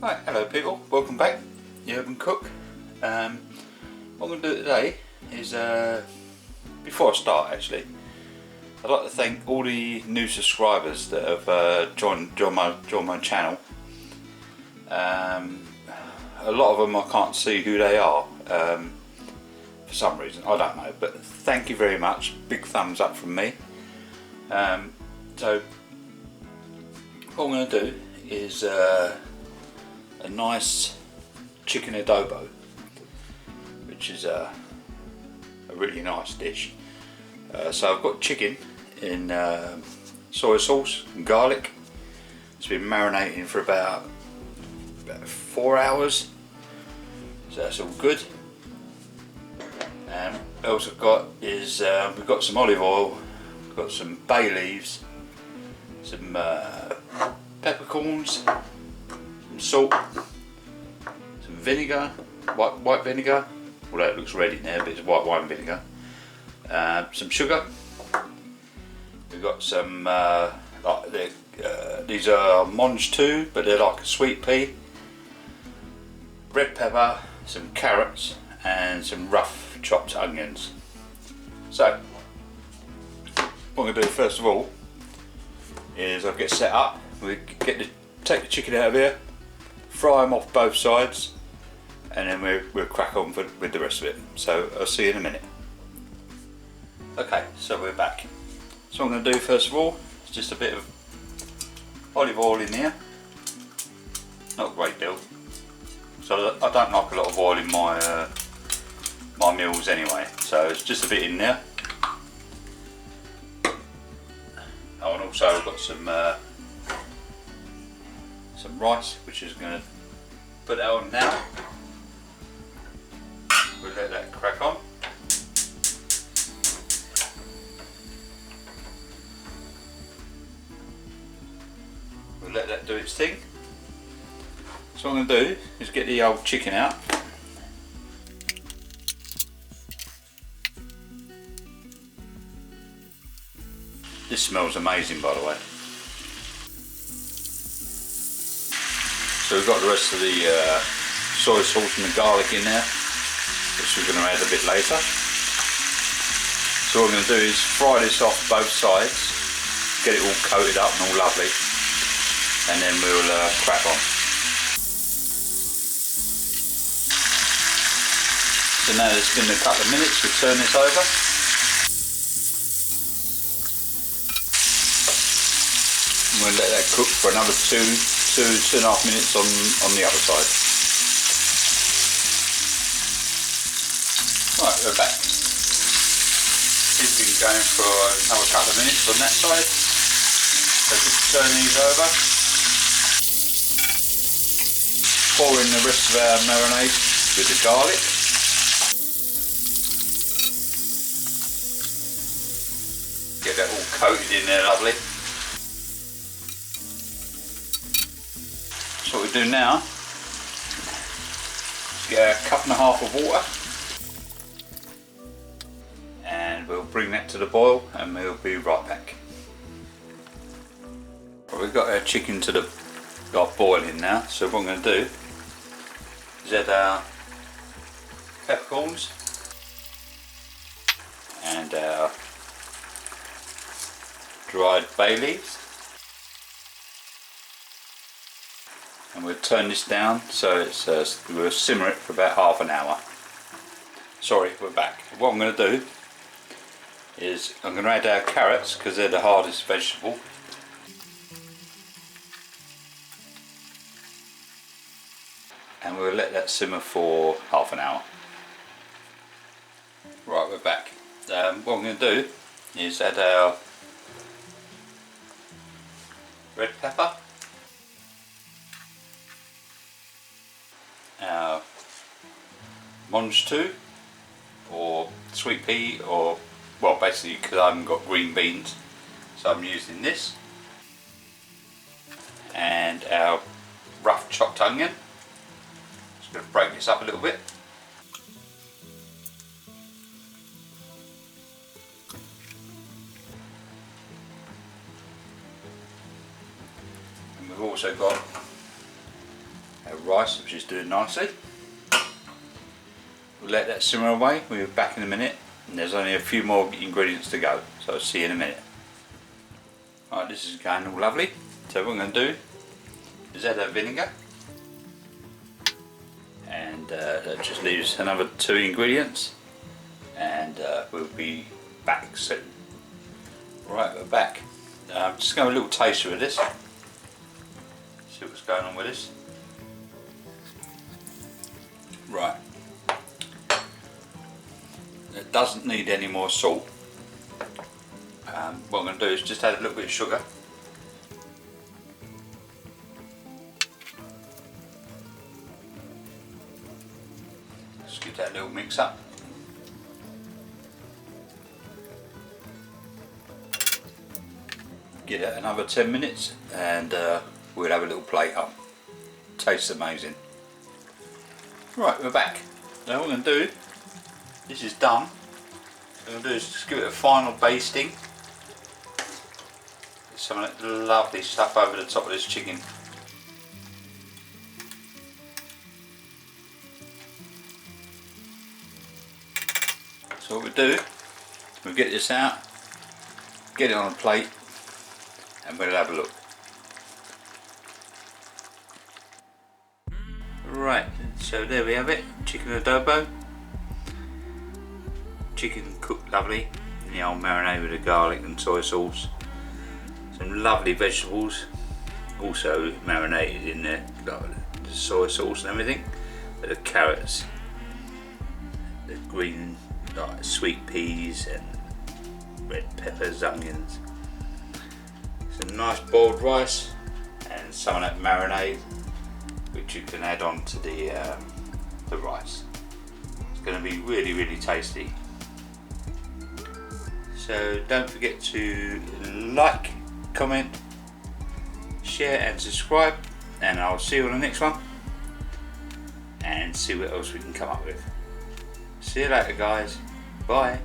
Right, hello people, welcome back, the Urban Cook. What I'm going to do today is, before I start actually, I'd like to thank all the new subscribers that have joined my channel. A lot of them I can't see who they are, for some reason, I don't know, but thank you very much, big thumbs up from me. So what I'm going to do is a nice chicken adobo, which is a really nice dish. So I've got chicken in soy sauce and garlic. It's been marinating for about 4 hours, so that's all good. What else I've got is we've got some olive oil, we've got some bay leaves, some peppercorns, some salt, some vinegar, white vinegar, although it looks red in there, but it's white wine vinegar, some sugar. We've got some these are Mangetout, but they're like a sweet pea, red pepper, some carrots and some rough chopped onions. So what I'm going to do first of all is I'll get set up. We take the chicken out of here, fry them off both sides, and then we'll crack on with the rest of it. So I'll see you in a minute. Okay, so we're back. So what I'm going to do first of all is just a bit of olive oil in here, not a great deal. So I don't like a lot of oil in my my meals anyway, so it's just a bit in there. Oh, and also I've got some rice, which is going to put that on now. We'll let that crack on. We'll let that do its thing. So what I'm going to do is get the old chicken out. This smells amazing, by the way. So we've got the rest of the soy sauce and the garlic in there, which we're going to add a bit later. So what I'm going to do is fry this off both sides, get it all coated up and all lovely, and then we'll crack on. So now it's been a couple of minutes, we'll turn this over. And we'll let that cook for another 2.5 minutes on the other side. Right, we're back. It's been going for another couple of minutes on that side. So just turn these over. Pour in the rest of our marinade with the garlic. Get that all coated in there lovely. So what we do now is get a cup and a half of water, and we'll bring that to the boil and we'll be right back. Well, we've got our chicken to the boiling now, so what I'm going to do is add our peppercorns and our dried bay leaves. And we'll turn this down so it's we'll simmer it for about half an hour. Sorry, we're back. What I'm going to do is I'm going to add our carrots because they're the hardest vegetable. And we'll let that simmer for half an hour. Right, we're back. What I'm going to do is add our red pepper, our Mangetout or sweet pea, or well, basically because I haven't got green beans, so I'm using this, and our rough chopped onion. Just going to break this up a little bit. And we've also got rice, which is doing nicely. We'll let that simmer away. We'll be back in a minute, and there's only a few more ingredients to go, so I'll see you in a minute. Right, this is going all lovely. So what I'm going to do is add our vinegar, and that just leaves another 2 ingredients, and we'll be back soon. Right, we're back. I'm just going to have a little taster of this, see what's going on with this. Right, it doesn't need any more salt. What I'm going to do is just add a little bit of sugar. Just give that a little mix up. Give it another 10 minutes and we'll have a little plate up. Tastes amazing. Right, we're back. Now what I'm going to do, this is done. What I'm going to do is just give it a final basting. Get some of that lovely stuff over the top of this chicken. So what we do, we'll get this out, get it on a plate, and we'll have a look. Right, so there we have it, chicken adobo. Chicken cooked lovely in the old marinade with the garlic and soy sauce. Some lovely vegetables, also marinated in there, like the soy sauce and everything. But the carrots, the green like sweet peas and red peppers, onions. Some nice boiled rice and some of that marinade, which you can add on to the rice. It's going to be really, really tasty. So don't forget to like, comment, share and subscribe, and I'll see you on the next one and see what else we can come up with. See you later guys, bye.